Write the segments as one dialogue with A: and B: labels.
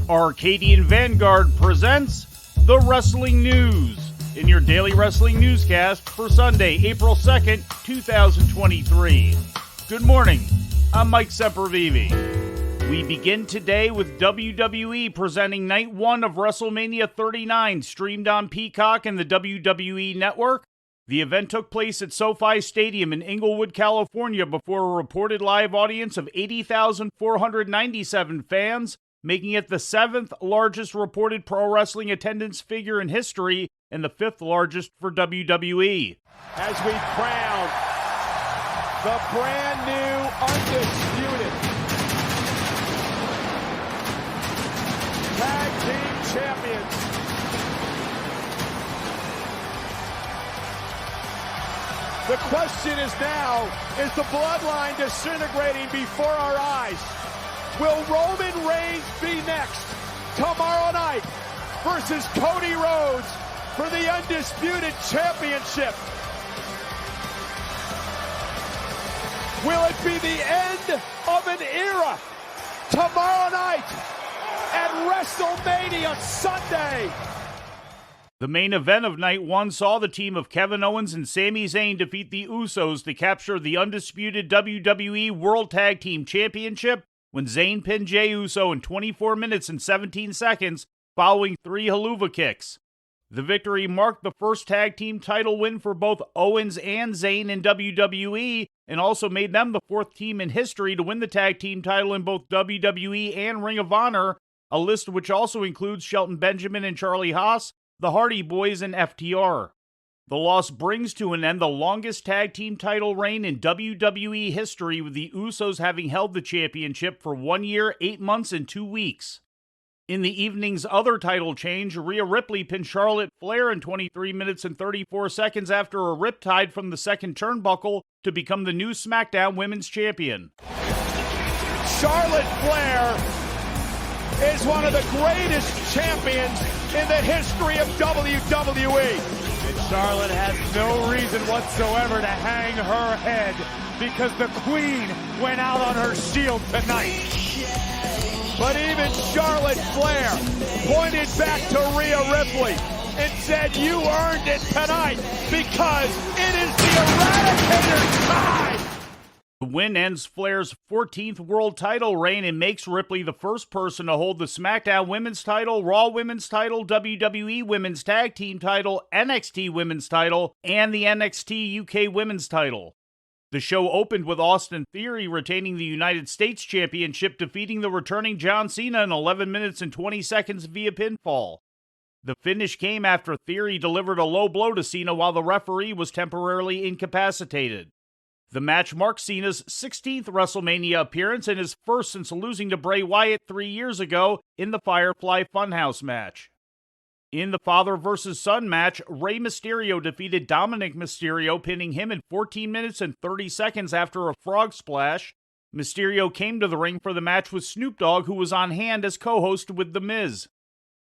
A: Arcadian Vanguard presents the Wrestling News in your daily wrestling newscast for Sunday, April 2nd, 2023. Good morning, I'm Mike Sempervive. We begin today with WWE presenting Night 1 of Wrestlemania 39, streamed on Peacock and the WWE Network. The event took place at SoFi Stadium in Inglewood, California, before a reported live audience of 80,497 fans, making it the 7th largest reported pro wrestling attendance figure in history and the 5th largest for WWE.
B: As we crown the brand new undisputed tag team champions. The question is now, is the bloodline disintegrating before our eyes? Will Roman Reigns be next tomorrow night versus Cody Rhodes for the undisputed championship? Will it be the end of an era tomorrow night at WrestleMania Sunday?
A: The main event of Night 1 saw the team of Kevin Owens and Sami Zayn defeat the Usos to capture the undisputed WWE World Tag Team Championship when Zayn pinned Jey Uso in 24 minutes and 17 seconds following 3 haluva kicks. The victory marked the first tag team title win for both Owens and Zayn in WWE and also made them the 4th team in history to win the tag team title in both WWE and Ring of Honor, a list which also includes Shelton Benjamin and Charlie Haas, the Hardy Boys, and FTR. The loss brings to an end the longest tag team title reign in WWE history, with the Usos having held the championship for 1 year, 8 months, and 2 weeks. In the evening's other title change, Rhea Ripley pinned Charlotte Flair in 23 minutes and 34 seconds after a riptide from the second turnbuckle to become the new SmackDown Women's Champion.
B: Charlotte Flair is one of the greatest champions in the history of WWE. And Charlotte has no reason whatsoever to hang her head because the Queen went out on her shield tonight. But even Charlotte Flair pointed back to Rhea Ripley and said, "You earned it tonight because it is the Eradicator's time."
A: The win ends Flair's 14th world title reign and makes Ripley the first person to hold the SmackDown Women's title, Raw Women's title, WWE Women's Tag Team title, NXT Women's title, and the NXT UK Women's title. The show opened with Austin Theory retaining the United States Championship, defeating the returning John Cena in 11 minutes and 20 seconds via pinfall. The finish came after Theory delivered a low blow to Cena while the referee was temporarily incapacitated. The match marked Cena's 16th WrestleMania appearance and his first since losing to Bray Wyatt 3 years ago in the Firefly Funhouse match. In the father versus son match, Rey Mysterio defeated Dominic Mysterio, pinning him in 14 minutes and 30 seconds after a frog splash. Mysterio came to the ring for the match with Snoop Dogg, who was on hand as co-host with The Miz.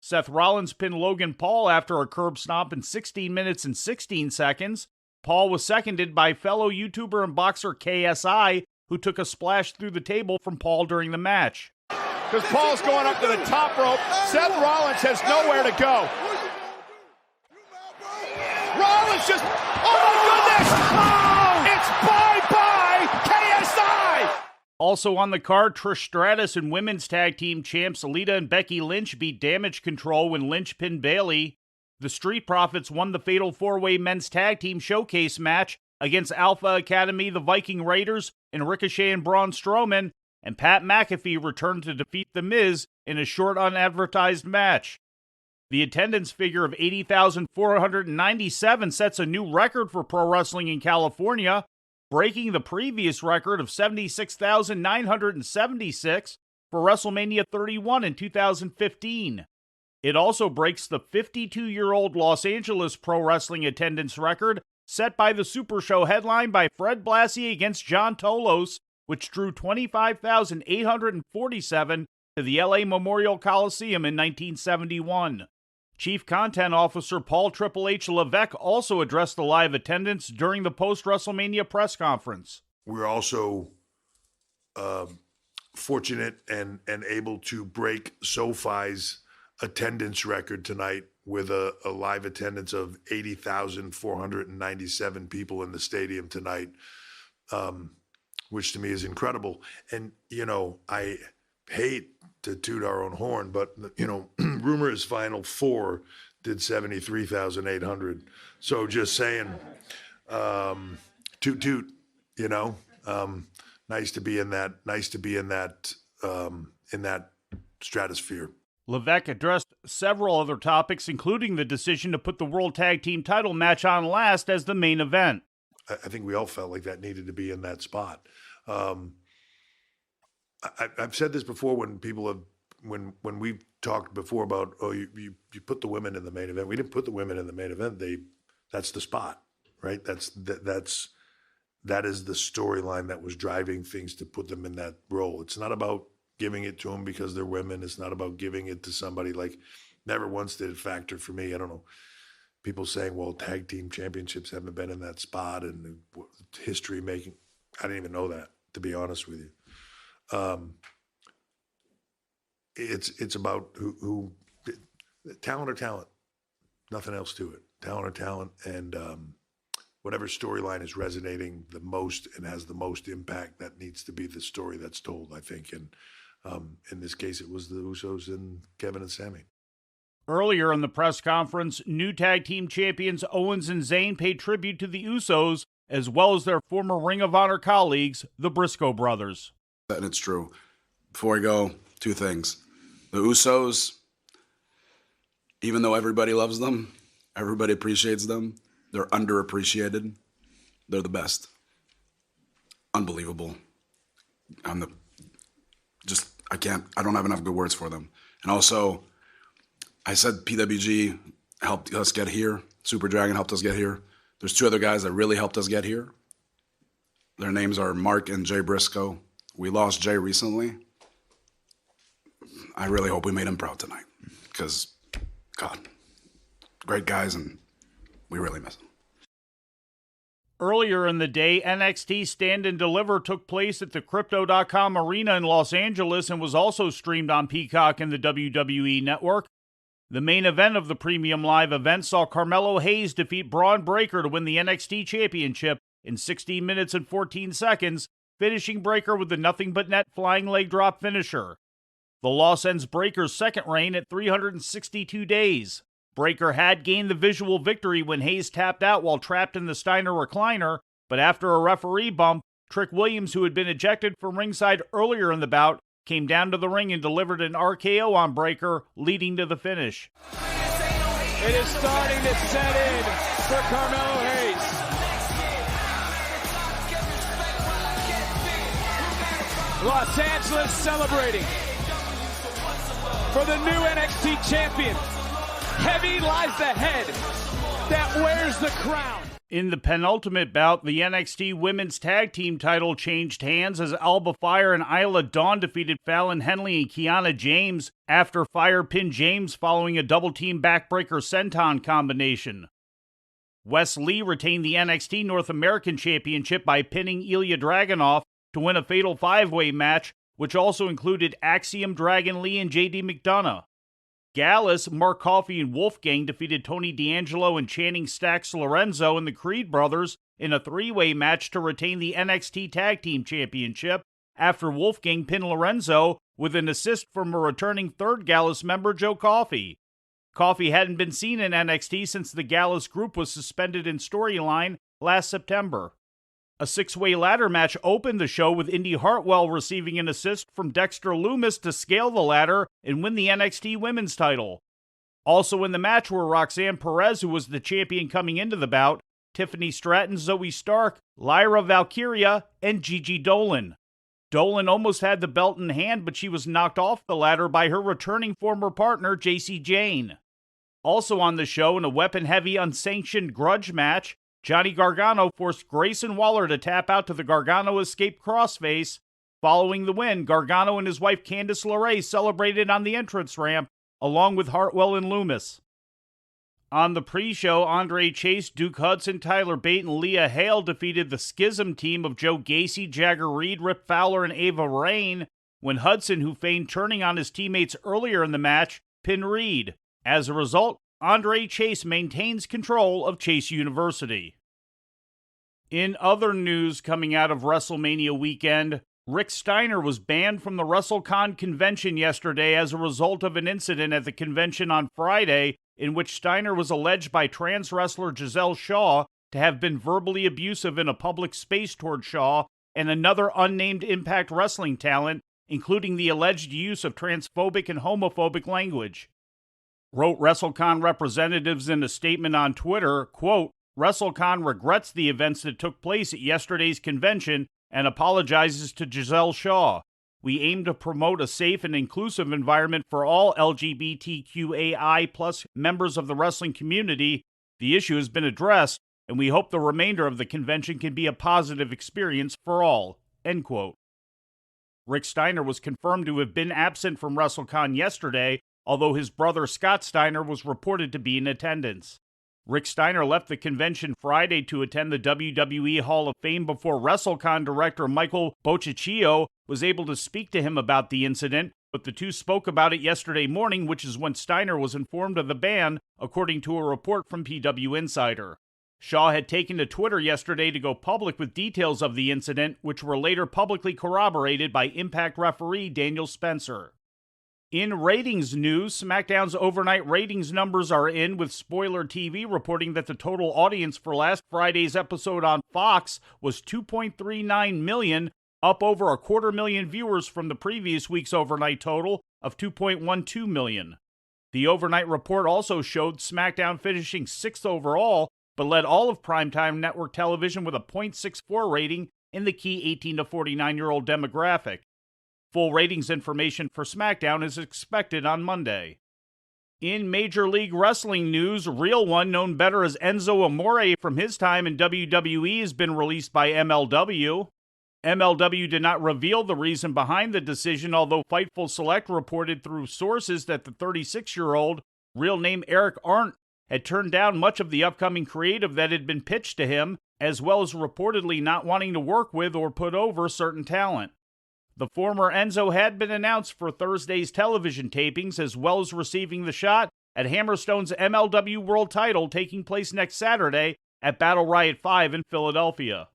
A: Seth Rollins pinned Logan Paul after a curb stomp in 16 minutes and 16 seconds. Paul was seconded by fellow YouTuber and boxer KSI, who took a splash through the table from Paul during the match.
B: Because Paul's going up to the top rope. Seth Rollins has nowhere to go. Rollins just, oh my goodness! Oh, it's bye-bye KSI!
A: Also on the card, Trish Stratus and women's tag team champs Lita and Becky Lynch beat Damage Control when Lynch pinned Bayley. The Street Profits won the Fatal 4-Way Men's Tag Team Showcase match against Alpha Academy, the Viking Raiders, and Ricochet and Braun Strowman, and Pat McAfee returned to defeat The Miz in a short unadvertised match. The attendance figure of 80,497 sets a new record for pro wrestling in California, breaking the previous record of 76,976 for WrestleMania 31 in 2015. It also breaks the 52-year-old Los Angeles pro wrestling attendance record set by the Super Show headlined by Fred Blassie against John Tolos, which drew 25,847 to the LA Memorial Coliseum in 1971. Chief Content Officer Paul Triple H Levesque also addressed the live attendance during the post-WrestleMania press conference.
C: We're also fortunate and able to break SoFi's attendance record tonight with a live attendance of 80,497 people in the stadium tonight, which to me is incredible. And, I hate to toot our own horn, but, rumor is Final Four did 73,800. So just saying, toot, nice to be in that stratosphere.
A: Levesque addressed several other topics, including the decision to put the World Tag Team title match on last as the main event.
C: I think we all felt like that needed to be in that spot. I've said this before when people have, when we've talked before about, you put the women in the main event. We didn't put the women in the main event. That's the spot, right? That is the storyline that was driving things to put them in that role. It's not about giving it to them because they're women. It's not about giving it to somebody. Like, never once did it factor for me. I don't know. People saying, well, tag team championships haven't been in that spot and history making. I didn't even know that, to be honest with you. It's about who talent or talent, nothing else to it. Talent or talent, and whatever storyline is resonating the most and has the most impact, that needs to be the story that's told, I think. And in this case, it was the Usos and Kevin and Sami.
A: Earlier in the press conference, new tag team champions Owens and Zayn paid tribute to the Usos, as well as their former Ring of Honor colleagues, the Briscoe brothers.
D: And it's true. Before we go, two things. The Usos, even though everybody loves them, everybody appreciates them, they're underappreciated. They're the best. Unbelievable. I don't have enough good words for them. And also, I said PWG helped us get here. Super Dragon helped us get here. There's two other guys that really helped us get here. Their names are Mark and Jay Briscoe. We lost Jay recently. I really hope we made him proud tonight because, God, great guys, and we really miss them.
A: Earlier in the day, NXT Stand and Deliver took place at the Crypto.com Arena in Los Angeles and was also streamed on Peacock and the WWE Network. The main event of the premium live event saw Carmelo Hayes defeat Braun Breaker to win the NXT Championship in 16 minutes and 14 seconds, finishing Breaker with the nothing but net flying leg drop finisher. The loss ends Breaker's second reign at 362 days. Breaker had gained the visual victory when Hayes tapped out while trapped in the Steiner recliner, but after a referee bump, Trick Williams, who had been ejected from ringside earlier in the bout, came down to the ring and delivered an RKO on Breaker, leading to the finish.
B: It is starting to set in for Carmelo Hayes. Los Angeles celebrating for the new NXT champion. Heavy lies the head that wears the crown.
A: In the penultimate bout, the NXT Women's Tag Team title changed hands as Alba Fire and Isla Dawn defeated Fallon Henley and Kiana James after Fire pinned James following a double-team backbreaker senton combination. Wes Lee retained the NXT North American Championship by pinning Ilya Dragunov to win a fatal five-way match, which also included Axiom, Dragon Lee, and JD McDonough. Gallus, Mark Coffey, and Wolfgang defeated Tony D'Angelo and Channing Stacks Lorenzo and the Creed brothers in a three-way match to retain the NXT Tag Team Championship after Wolfgang pinned Lorenzo with an assist from a returning third Gallus member, Joe Coffey. Coffey hadn't been seen in NXT since the Gallus group was suspended in storyline last September. A six-way ladder match opened the show with Indy Hartwell receiving an assist from Dexter Lumis to scale the ladder and win the NXT Women's title. Also in the match were Roxanne Perez, who was the champion coming into the bout, Tiffany Stratton, Zoe Stark, Lyra Valkyria, and Gigi Dolan. Dolan almost had the belt in hand, but she was knocked off the ladder by her returning former partner, Jacy Jayne. Also on the show, in a weapon-heavy unsanctioned grudge match, Johnny Gargano forced Grayson Waller to tap out to the Gargano Escape crossface. Following the win, Gargano and his wife Candice LeRae celebrated on the entrance ramp, along with Hartwell and Loomis. On the pre-show, Andre Chase, Duke Hudson, Tyler Bate, and Leah Hale defeated the Schism team of Joe Gacy, Jagger Reed, Rip Fowler, and Ava Rain, when Hudson, who feigned turning on his teammates earlier in the match, pinned Reed. As a result, Andre Chase maintains control of Chase University. In other news coming out of WrestleMania weekend, Rick Steiner was banned from the WrestleCon convention yesterday as a result of an incident at the convention on Friday in which Steiner was alleged by trans wrestler Gisele Shaw to have been verbally abusive in a public space toward Shaw and another unnamed Impact Wrestling talent, including the alleged use of transphobic and homophobic language. Wrote WrestleCon representatives in a statement on Twitter, quote, WrestleCon regrets the events that took place at yesterday's convention and apologizes to Gisele Shaw. We aim to promote a safe and inclusive environment for all LGBTQAI+ members of the wrestling community. The issue has been addressed, and we hope the remainder of the convention can be a positive experience for all. End quote. Rick Steiner was confirmed to have been absent from WrestleCon yesterday, although his brother Scott Steiner was reported to be in attendance. Rick Steiner left the convention Friday to attend the WWE Hall of Fame before WrestleCon director Michael Bocciccio was able to speak to him about the incident, but the two spoke about it yesterday morning, which is when Steiner was informed of the ban, according to a report from PW Insider. Shaw had taken to Twitter yesterday to go public with details of the incident, which were later publicly corroborated by Impact referee Daniel Spencer. In ratings news, SmackDown's overnight ratings numbers are in, with Spoiler TV reporting that the total audience for last Friday's episode on Fox was 2.39 million, up over 250,000 viewers from the previous week's overnight total of 2.12 million. The overnight report also showed SmackDown finishing 6th overall, but led all of primetime network television with a .64 rating in the key 18 to 49-year-old demographic. Full ratings information for SmackDown is expected on Monday. In Major League Wrestling news, Real One, known better as Enzo Amore from his time in WWE, has been released by MLW. MLW did not reveal the reason behind the decision, although Fightful Select reported through sources that the 36-year-old, real name Eric Arndt, had turned down much of the upcoming creative that had been pitched to him, as well as reportedly not wanting to work with or put over certain talent. The former Enzo had been announced for Thursday's television tapings, as well as receiving the shot at Hammerstone's MLW World title taking place next Saturday at Battle Riot 5 in Philadelphia.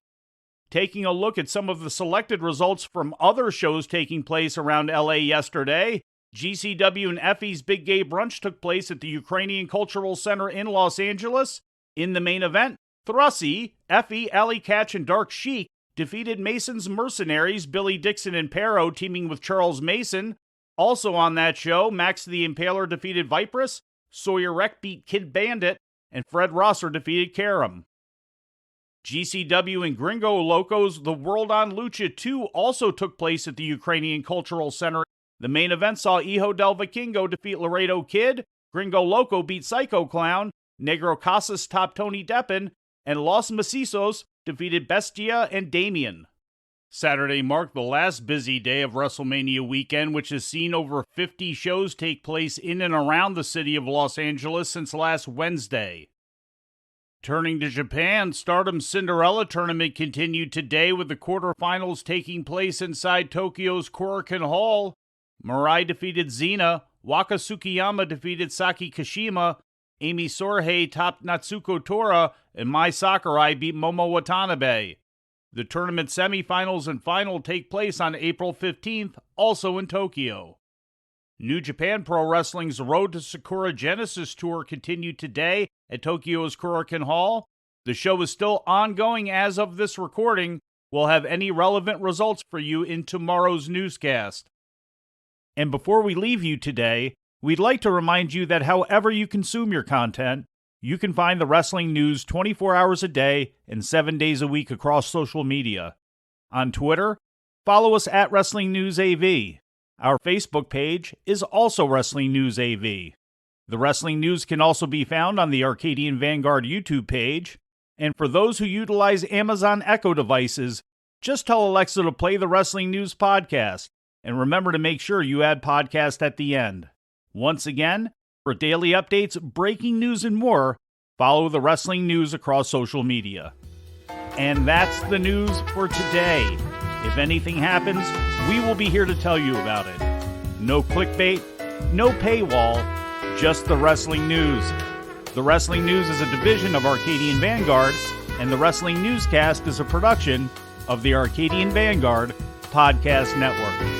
A: Taking a look at some of the selected results from other shows taking place around LA yesterday, GCW and Effie's Big Gay Brunch took place at the Ukrainian Cultural Center in Los Angeles. In the main event, Thrussie, Effie, Alley Catch, and Dark Sheik defeated Mason's Mercenaries, Billy Dixon and Perro teaming with Charles Mason. Also on that show, Max the Impaler defeated Viperous, Sawyer Wreck beat Kid Bandit, and Fred Rosser defeated Karam. GCW and Gringo Locos The World on Lucha 2 also took place at the Ukrainian Cultural Center. The main event saw Hijo del Vikingo defeat Laredo Kid, Gringo Loco beat Psycho Clown, Negro Casas topped Tony Deppen, and Los Macizos defeated Bestia and Damien. Saturday marked the last busy day of WrestleMania weekend, which has seen over 50 shows take place in and around the city of Los Angeles since last Wednesday. Turning to Japan, Stardom's Cinderella tournament continued today with the quarterfinals taking place inside Tokyo's Korakuen Hall. Mirai defeated Xena, Waka Tsukiyama defeated Saki Kashima, Amy Sorhei topped Natsuko Tora, and Mai Sakurai beat Momo Watanabe. The tournament semifinals and final take place on April 15th, also in Tokyo. New Japan Pro Wrestling's Road to Sakura Genesis Tour continued today at Tokyo's Korakuen Hall. The show is still ongoing as of this recording. We'll have any relevant results for you in tomorrow's newscast. And before we leave you today, we'd like to remind you that however you consume your content, you can find the wrestling news 24 hours a day and 7 days a week across social media. On Twitter, follow us at Wrestling News AV. Our Facebook page is also Wrestling News AV. The Wrestling News can also be found on the Arcadian Vanguard YouTube page. And for those who utilize Amazon Echo devices, just tell Alexa to play the Wrestling News podcast. And remember to make sure you add podcast at the end. Once again, for daily updates, breaking news, and more, follow the Wrestling News across social media. And that's the news for today. If anything happens, we will be here to tell you about it. No clickbait, no paywall, just the wrestling news. The Wrestling News is a division of Arcadian Vanguard, and the Wrestling Newscast is a production of the Arcadian Vanguard Podcast Network.